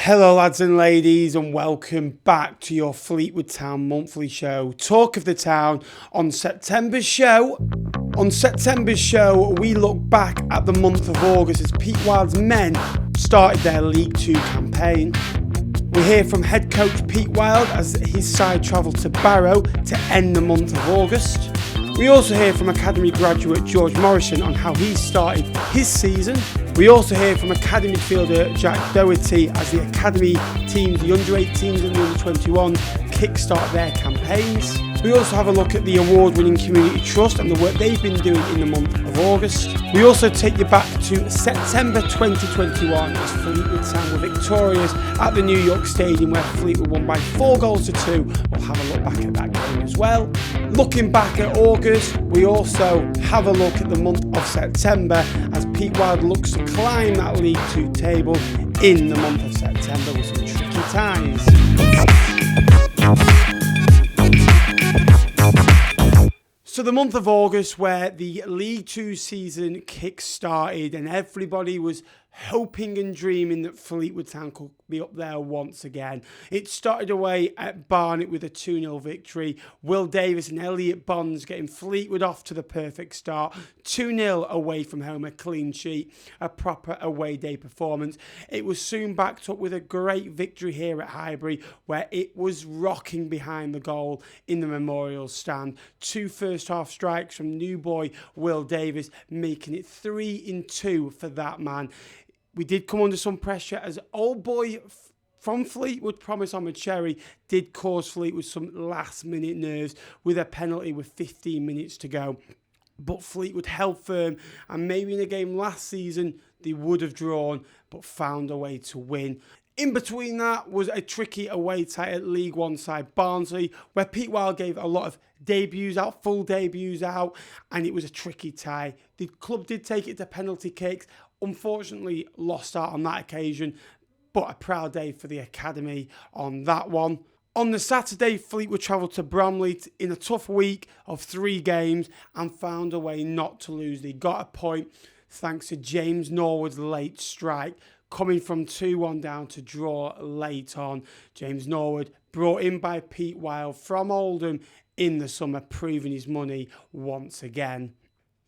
Hello lads and ladies and welcome back to your Fleetwood Town monthly show, Talk of the Town. On September's show, we look back at the month of August as Pete Wild's men started their League Two campaign. We hear from head coach Pete Wild as his side travelled to Barrow to end the month of August. We also hear from Academy graduate George Morrison on how he started his season. We also hear from Academy midfielder Jack Doherty as the Academy teams, the under-18s and the under-21s, kickstart their campaigns. We also have a look at the award-winning Community Trust and the work they've been doing in the month of August. We also take you back to September 2021 as Fleetwood Town were victorious at the New York Stadium where Fleetwood won by 4-2. We'll have a look back at that game as well. Looking back at August, we also have a look at the month of September as Pete Wild looks to climb that League Two table in the month of September with some tricky ties. So the month of August where the League Two season kick-started and everybody was hoping and dreaming that Fleetwood Town could be up there once again. It started away at Barnet with a 2-0 victory. Will Davis and Elliot Bonds getting Fleetwood off to the perfect start. 2-0 away from home, a clean sheet, a proper away day performance. It was soon backed up with a great victory here at Highbury where it was rocking behind the goal in the Memorial Stand. 2 first half strikes from new boy Will Davis, making it 3-2 for that man. We did come under some pressure as old boy from Fleetwood, Promise Cherry, did cause Fleetwood some last-minute nerves with a penalty with 15 minutes to go. But Fleetwood held firm, and maybe in a game last season they would have drawn, but found a way to win. In between that was a tricky away tie at League One side Barnsley, where Pete Wild gave a lot of full debuts out, and it was a tricky tie. The club did take it to penalty kicks, unfortunately lost out on that occasion, but a proud day for the Academy on that one. On the Saturday, Fleetwood travelled to Bromley in a tough week of 3 games and found a way not to lose. They got a point thanks to James Norwood's late strike, coming from 2-1 down to draw late on. James Norwood, brought in by Pete Wild from Oldham in the summer, proving his money once again.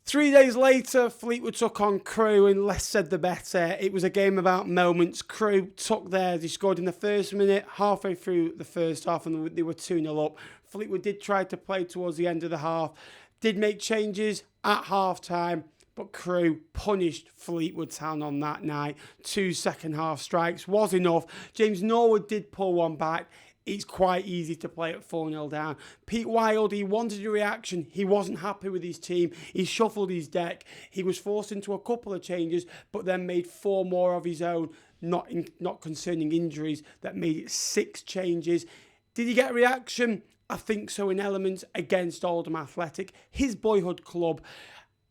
3 days later, Fleetwood took on Crewe, and less said the better. It was a game about moments. Crewe took theirs. They scored in the first minute, halfway through the first half, and they were 2-0 up. Fleetwood did try to play towards the end of the half, did make changes at half-time, but Crewe punished Fleetwood Town on that night. 2 second-half strikes was enough. James Norwood did pull one back. It's quite easy to play at 4-0 down. Pete Wild, he wanted a reaction. He wasn't happy with his team. He shuffled his deck. He was forced into a couple of changes, but then made 4 more of his own, not concerning injuries, that made it 6 changes. Did he get a reaction? I think so in elements against Oldham Athletic, his boyhood club.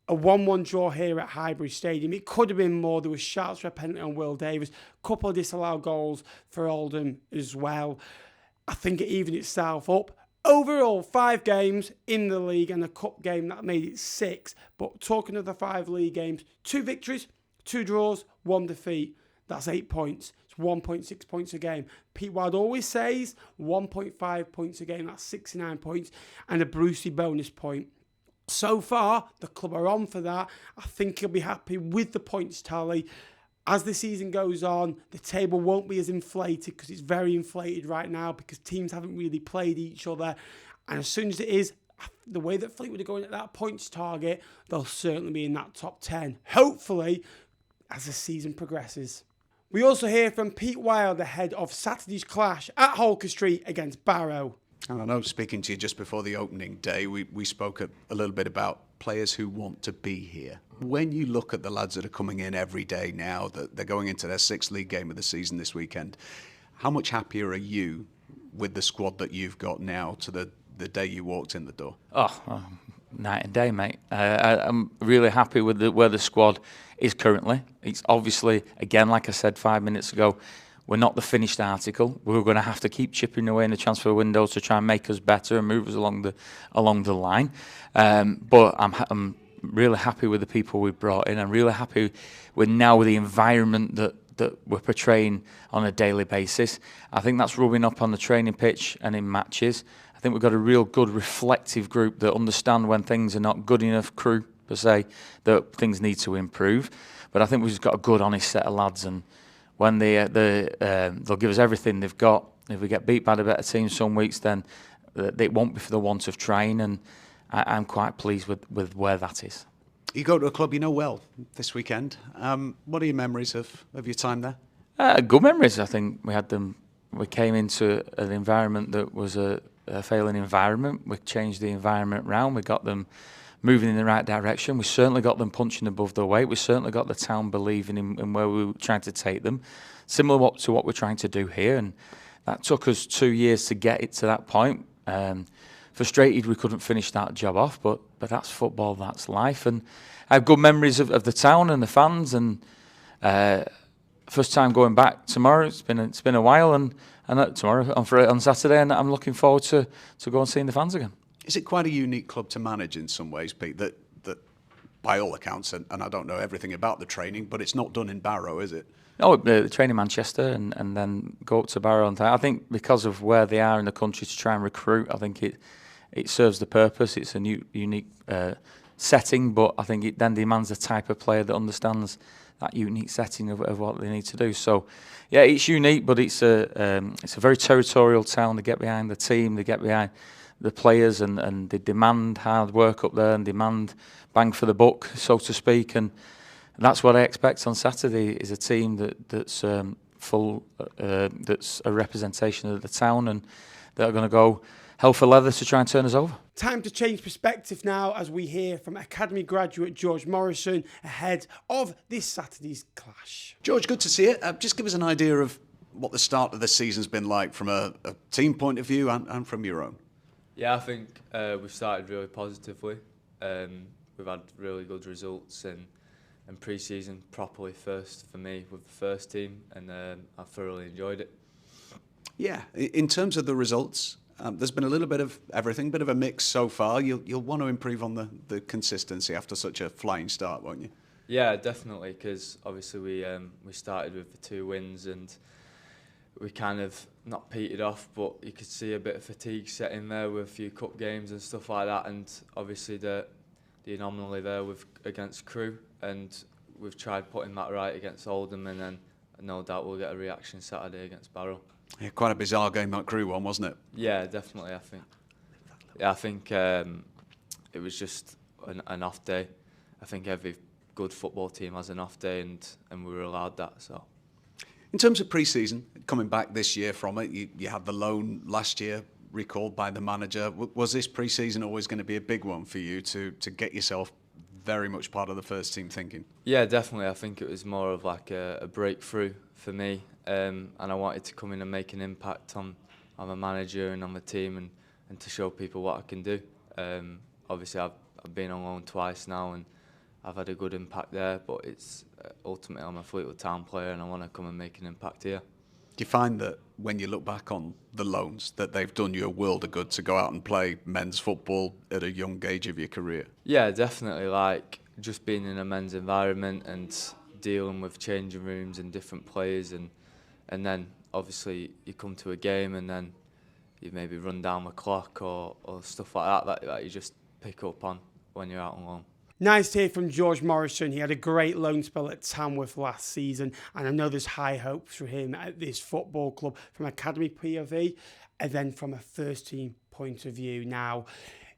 A 1-1 draw here at Highbury Stadium. It could have been more. There was shouts for a penalty on Will Davis. Couple of disallowed goals for Oldham as well. I think it evened itself up. Overall, 5 games in the league and a cup game that made it 6. But talking of the 5 league games, 2 victories, 2 draws, 1 defeat. That's 8 points. It's 1.6 points a game. Pete Wild always says 1.5 points a game. That's 69 points and a Brucey bonus point. So far, the club are on for that. I think he'll be happy with the points tally. As the season goes on, the table won't be as inflated because it's very inflated right now because teams haven't really played each other. And as soon as it is, the way that Fleetwood are going at that points target, they'll certainly be in that top 10. Hopefully, as the season progresses. We also hear from Pete Wild ahead of Saturday's clash at Holker Street against Barrow. And I know, speaking to you just before the opening day, we spoke a little bit about players who want to be here. When you look at the lads that are coming in every day now, that they're going into their 6th league game of the season this weekend, how much happier are you with the squad that you've got now to the day you walked in the door? Night and day, mate. I'm really happy with where the squad is currently. It's obviously, again, like I said 5 minutes ago, we're not the finished article. We're going to have to keep chipping away in the transfer window to try and make us better and move us along the line. But I'm really happy with the people we've brought in. I'm really happy with the environment that we're portraying on a daily basis. I think that's rubbing up on the training pitch and in matches. I think we've got a real good reflective group that understand when things are not good enough, crew per se, that things need to improve. But I think we've just got a good, honest set of lads, and when they'll give us everything they've got. If we get beat by the better team some weeks, then it won't be for the want of trying, and I'm quite pleased with where that is. You go to a club you know well this weekend. What are your memories of your time there? Good memories. I think we had them. We came into an environment that was a failing environment. We changed the environment round. We got them moving in the right direction. We certainly got them punching above their weight. We certainly got the town believing in where we were trying to take them. Similar to what we're trying to do here, and that took us 2 years to get it to that point. Frustrated we couldn't finish that job off, but that's football, that's life. And I have good memories of the town and the fans, and first time going back tomorrow. It's been a while, and tomorrow on Saturday, and I'm looking forward to go and seeing the fans again. Is it quite a unique club to manage in some ways, Pete, that by all accounts, and I don't know everything about the training, but it's not done in Barrow, is it? Oh, train in Manchester and then go up to Barrow. And I think because of where they are in the country to try and recruit, I think it serves the purpose. It's a unique setting, but I think it then demands a type of player that understands that unique setting of what they need to do. So, yeah, it's unique, but it's a very territorial town. They get behind the team, they get behind the players, and they demand hard work up there and demand bang for the buck, so to speak. And that's what I expect on Saturday, is a team that's full, that's a representation of the town, and they're going to go hell for leather to try and turn us over. Time to change perspective now as we hear from Academy graduate George Morrison ahead of this Saturday's clash. George, good to see you. Just give us an idea of what the start of the season's been like from a team point of view and from your own. Yeah, I think we've started really positively. We've had really good results and pre-season properly first for me with the first team, and I thoroughly enjoyed it. Yeah, in terms of the results, there's been a little bit of everything, bit of a mix so far. You'll want to improve on the consistency after such a flying start, won't you? Yeah, definitely, because obviously we started with the 2 wins and we kind of not petered off, but you could see a bit of fatigue set in there with a few cup games and stuff like that, and obviously the anomaly there against Crewe, and we've tried putting that right against Oldham, and then no doubt we'll get a reaction Saturday against Barrow. Yeah, quite a bizarre game, that Crewe one, wasn't it? Yeah, definitely. I think it was just an off day. I think every good football team has an off day, and we were allowed that. So, in terms of pre-season, coming back this year from it, you had the loan last year recalled by the manager. Was this pre-season always going to be a big one for you to get yourself very much part of the first team thinking? Yeah, definitely. I think it was more of like a breakthrough for me, and I wanted to come in and make an impact on the manager and on the team, and to show people what I can do. Obviously, I've been on loan twice now, and I've had a good impact there, but it's ultimately I'm a Fleetwood Town player, and I want to come and make an impact here. Do you find that when you look back on the loans that they've done you a world of good to go out and play men's football at a young age of your career? Yeah, definitely. Like just being in a men's environment and dealing with changing rooms and different players, and then obviously you come to a game and then you maybe run down the clock or stuff like that you just pick up on when you're out on loan. Nice to hear from George Morrison. He had a great loan spell at Tamworth last season, and I know there's high hopes for him at this football club from Academy POV and then from a first team point of view. Now,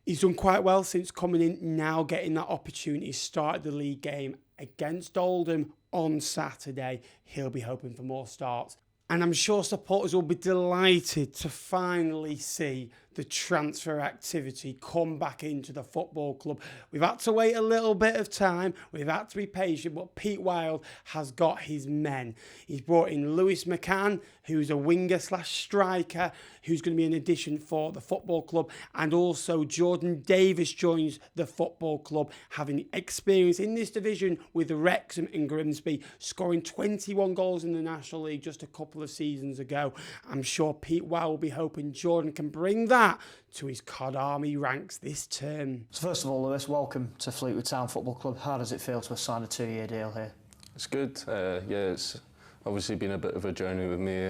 he's done quite well since coming in, now getting that opportunity to start the league game against Oldham on Saturday. He'll be hoping for more starts. And I'm sure supporters will be delighted to finally see the transfer activity come back into the football club. We've had to wait a little bit of time. We've had to be patient, but Pete Wild has got his men. He's brought in Lewis McCann, who's a winger/striker, who's going to be an addition for the football club. And also Jordan Davis joins the football club, having experience in this division with Wrexham and Grimsby, scoring 21 goals in the National League just a couple of seasons ago. I'm sure Pete Wild will be hoping Jordan can bring that to his COD Army ranks this term. So first of all, Lewis, welcome to Fleetwood Town Football Club. How does it feel to have signed a 2-year deal here? It's good. Yeah, it's obviously been a bit of a journey with me.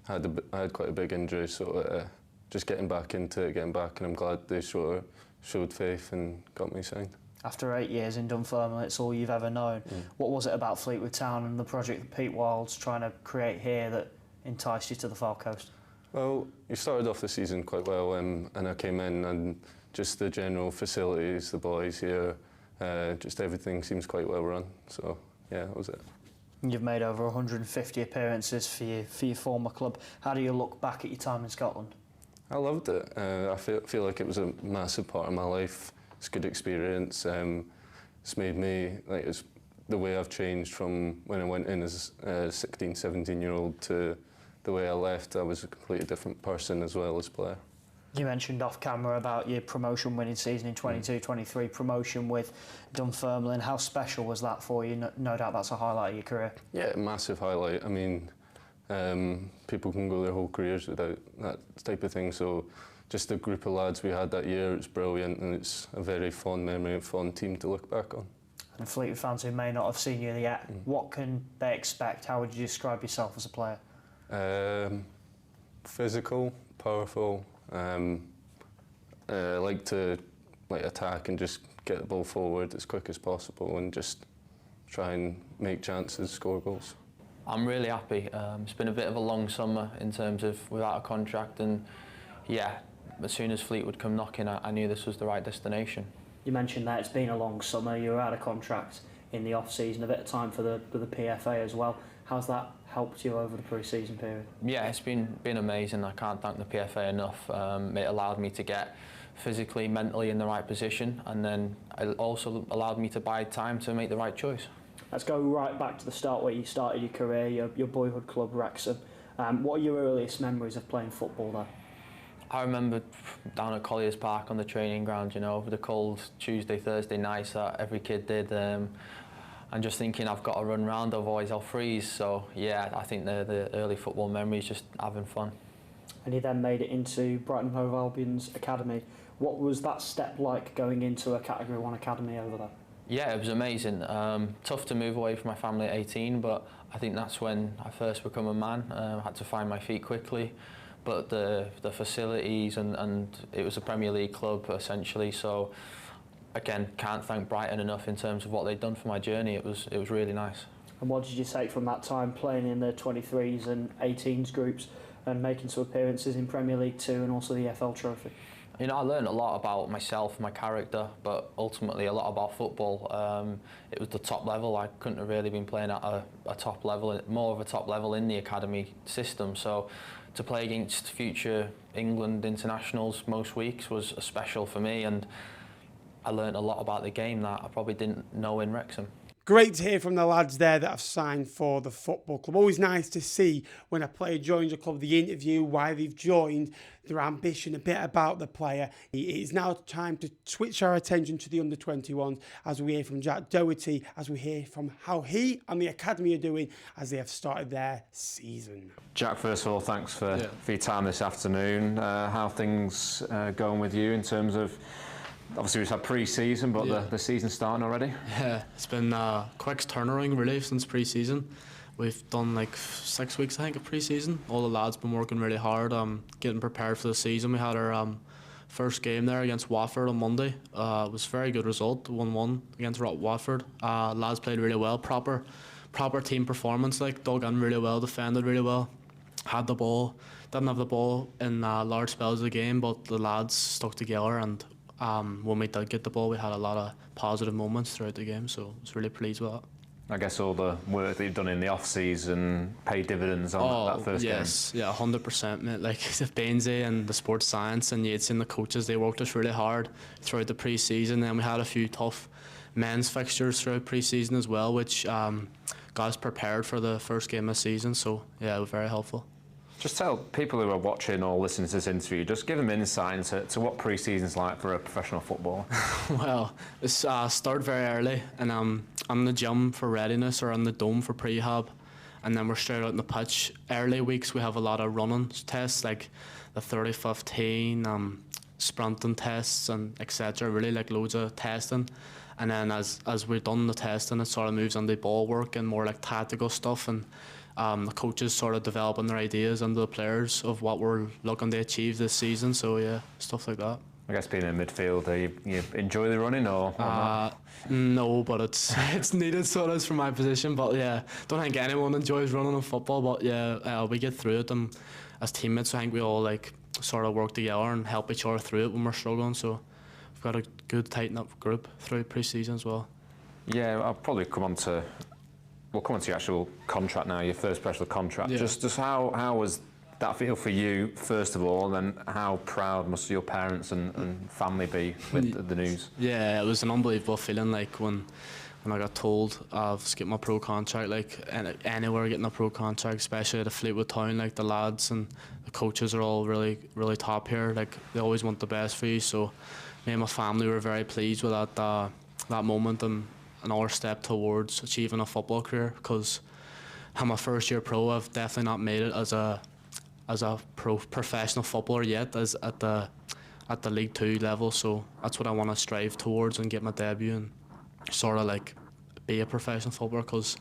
I had quite a big injury, so just getting back into it, and I'm glad they showed faith and got me signed. After 8 years in Dunfermline, it's all you've ever known. What was it about Fleetwood Town and the project that Pete Wild's trying to create here that enticed you to the Far Coast? Well, you started off the season quite well, and I came in, and just the general facilities, the boys here, just everything seems quite well run. So yeah, that was it. You've made over 150 appearances for your former club. How do you look back at your time in Scotland? I loved it. I feel like it was a massive part of my life. It's a good experience. It's made me, it's the way I've changed from when I went in as a 16, 17-year-old to the way I left. I was a completely different person as well as player. You mentioned off camera about your promotion winning season in 22-23, promotion with Dunfermline. How special was that for you? No doubt that's a highlight of your career. Yeah, massive highlight. I mean, people can go their whole careers without that type of thing, so just the group of lads we had that year, it's brilliant, and it's a very fond memory and fond team to look back on. And Fleetwood fans who may not have seen you yet, what can they expect? How would you describe yourself as a player? Physical, powerful, like to attack and just get the ball forward as quick as possible and just try and make chances, score goals. I'm really happy. It's been a bit of a long summer in terms of without a contract, and yeah, as soon as Fleetwood come knocking, I knew this was the right destination. You mentioned that it's been a long summer. You were out of contract in the off season, a bit of time for the PFA as well. How's that helped you over the pre-season period? Yeah, it's been amazing. I can't thank the PFA enough. It allowed me to get physically, mentally in the right position, and then it also allowed me to buy time to make the right choice. Let's go right back to the start where you started your career, your boyhood club, Wrexham. What are your earliest memories of playing football there? I remember down at Collier's Park on the training ground, you know, the cold Tuesday, Thursday nights that every kid did, and just thinking I've got to run round, otherwise I'll freeze. So yeah, I think the early football memories, just having fun. And you then made it into Brighton Hove Albion's academy. What was that step like going into a Category 1 academy over there? Yeah, it was amazing. Tough to move away from my family at 18, but I think that's when I first become a man. I had to find my feet quickly. But the facilities and it was a Premier League club essentially, so again, can't thank Brighton enough in terms of what they'd done for my journey. It was really nice. And what did you take from that time playing in the 23s and 18s groups and making some appearances in Premier League 2 and also the EFL Trophy? You know, I learned a lot about myself, my character, but ultimately a lot about football. It was the top level. I couldn't have really been playing at a top level, more of a top level in the academy system. So to play against future England internationals most weeks was special for me, and I learned a lot about the game that I probably didn't know in Wrexham. Great to hear from the lads there that have signed for the football club. Always nice to see when a player joins a club, the interview, why they've joined, their ambition, a bit about the player. It is now time to switch our attention to the under-21s as we hear from Jack Doherty, as we hear from how he and the academy are doing as they have started their season. Jack, first of all, thanks for your time this afternoon. How are things going with you in terms of, obviously we've had pre-season, but the season's starting already? Yeah, it's been a quick turnaround really since pre-season. We've done like 6 weeks, I think, of pre-season. All the lads been working really hard, getting prepared for the season. We had our first game there against Watford on Monday. It was a very good result, 1-1 against Watford. Lads played really well, proper team performance, like dug in really well, defended really well. Had the ball, didn't have the ball in large spells of the game, but the lads stuck together, and when we did get the ball, we had a lot of positive moments throughout the game, so I was really pleased with that. I guess all the work that you've done in the off-season paid dividends on that first game. Yeah, 100%, mate. Like Bainsy and the sports science and Yates and the coaches, they worked us really hard throughout the pre-season. Then we had a few tough men's fixtures throughout pre-season as well, which got us prepared for the first game of the season. So yeah, it was very helpful. Just tell people who are watching or listening to this interview, just give them insight into what pre-season's like for a professional footballer. Well, it started very early, and I'm in the gym for readiness or in the dome for prehab, and then we're straight out in the pitch. Early weeks we have a lot of running tests, like the 30-15, sprinting tests, and etc. Really like loads of testing. And then as we've done the testing, it sort of moves on the ball work and more like tactical stuff, and the coaches sort of developing their ideas into the players of what we're looking to achieve this season. So yeah, stuff like that. I guess being in midfield, you enjoy the running or not? No, but it's needed sort of from my position. But yeah, don't think anyone enjoys running in football. But yeah, we get through it, and as teammates, I think we all like sort of work together and help each other through it when we're struggling. So we've got a good tight-knit group through pre-season as well. Yeah, I'll probably come on to your actual contract now, your first professional contract. Yeah. Just how was that feel for you, first of all, and then how proud must your parents and family be with the news? Yeah, it was an unbelievable feeling, like when I got told I've skipped my pro contract, like anywhere getting a pro contract, especially at a Fleetwood town, like the lads and the coaches are all really, really top here, like they always want the best for you, so me and my family were very pleased with that moment and another step towards achieving a football career, because I'm a first year pro. I've definitely not made it as a professional footballer yet, as at the League 2 level, so that's what I want to strive towards and get my debut and sort of like be a professional footballer, because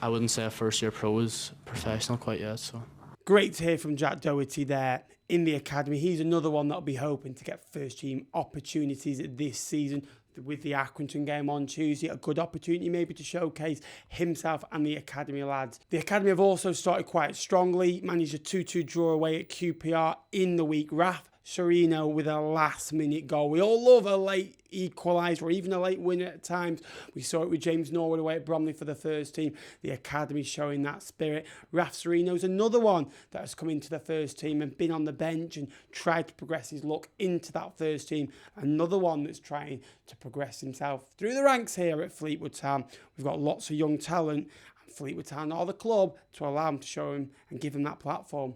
I wouldn't say a first year pro is professional quite yet. So great to hear from Jack Doherty there in the academy. He's another one that'll be hoping to get first team opportunities this season. With the Accrington game on Tuesday, a good opportunity maybe to showcase himself and the academy lads. The academy have also started quite strongly, managed a 2-2 draw away at QPR in the week. Raf Serino with a last-minute goal. We all love a late equaliser or even a late winner at times. We saw it with James Norwood away at Bromley for the first team. The academy showing that spirit. Raf Serino's another one that has come into the first team and been on the bench and tried to progress his luck into that first team. Another one that's trying to progress himself through the ranks here at Fleetwood Town. We've got lots of young talent, and Fleetwood Town are the club to allow him to show him and give him that platform.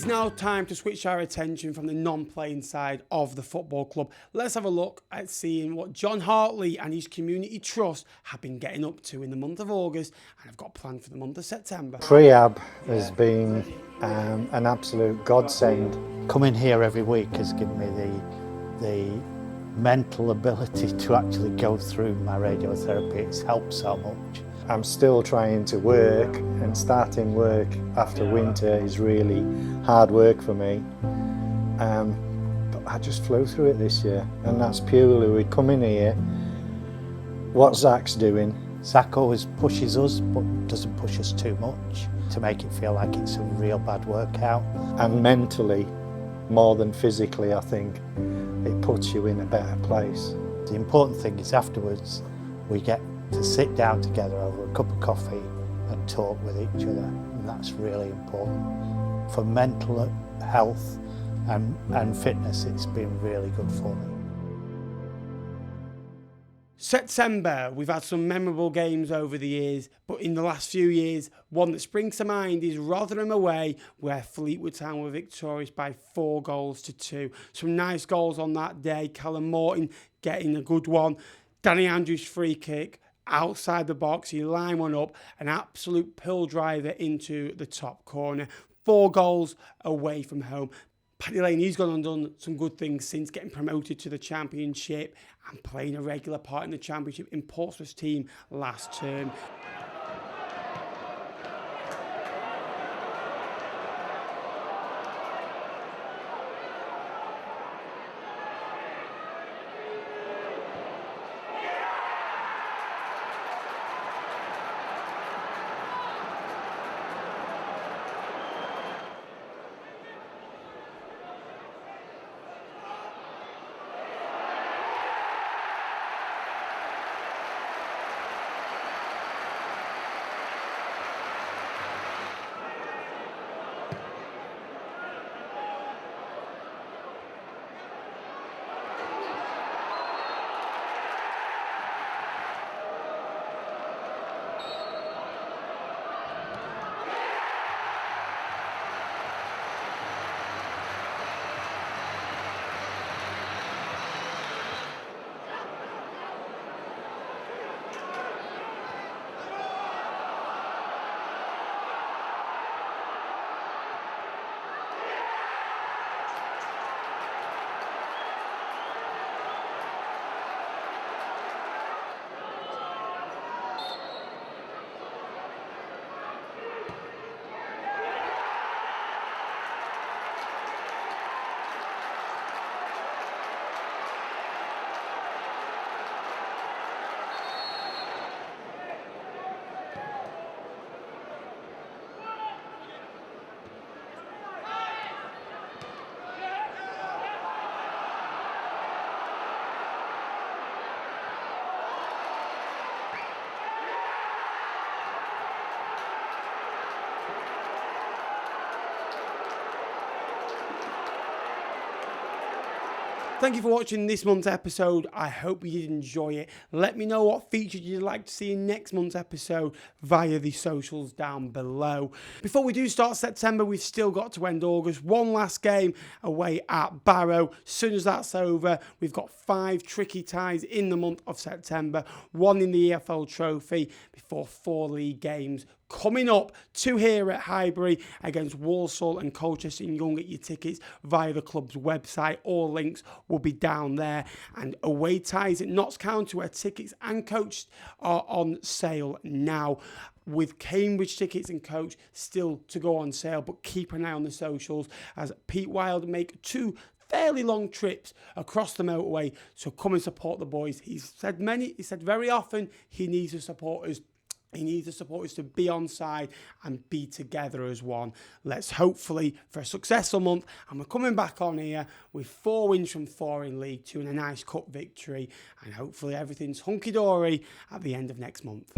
Now time to switch our attention from the non-playing side of the football club. Let's have a look at seeing what John Hartley and his community trust have been getting up to in the month of August and have got planned for the month of September. Prehab has been an absolute godsend. Coming here every week has given me the mental ability to actually go through my radiotherapy. It's helped so much. I'm still trying to work, and starting work after winter is really hard work for me. But I just flew through it this year, and that's purely we come in here, what Zach's doing. Zach always pushes us, but doesn't push us too much to make it feel like it's a real bad workout. And mentally, more than physically, I think, it puts you in a better place. The important thing is afterwards, we get to sit down together over a cup of coffee and talk with each other, and that's really important. For mental health and fitness, it's been really good for me. September, we've had some memorable games over the years, but in the last few years, one that springs to mind is Rotherham away, where Fleetwood Town were victorious by 4-2. Some nice goals on that day. Callum Morton getting a good one. Danny Andrews' free kick outside the box. He lined one up, an absolute pill driver into the top corner. 4 goals away from home. Paddy Lane, he's gone and done some good things since getting promoted to the Championship and playing a regular part in the Championship in Portsmouth's team last term. Thank you for watching this month's episode. I hope you did enjoy it. Let me know what features you'd like to see in next month's episode via the socials down below. Before we do start September, we've still got to end August. One last game away at Barrow. As soon as that's over, we've got 5 tricky ties in the month of September. 1 in the EFL Trophy before 4 league games coming up, 2 here at Highbury against Walsall and Colchester. And you can get your tickets via the club's website. All links will be down there. And away ties at Notts County, where tickets and coach are on sale now, with Cambridge tickets and coach still to go on sale. But keep an eye on the socials as Pete Wild make 2 fairly long trips across the motorway. So come and support the boys. He said very often he needs the supporters. He needs the supporters to be on side and be together as one. Let's hopefully for a successful month. And we're coming back on here with 4 wins from 4 in League 2 and a nice cup victory. And hopefully everything's hunky-dory at the end of next month.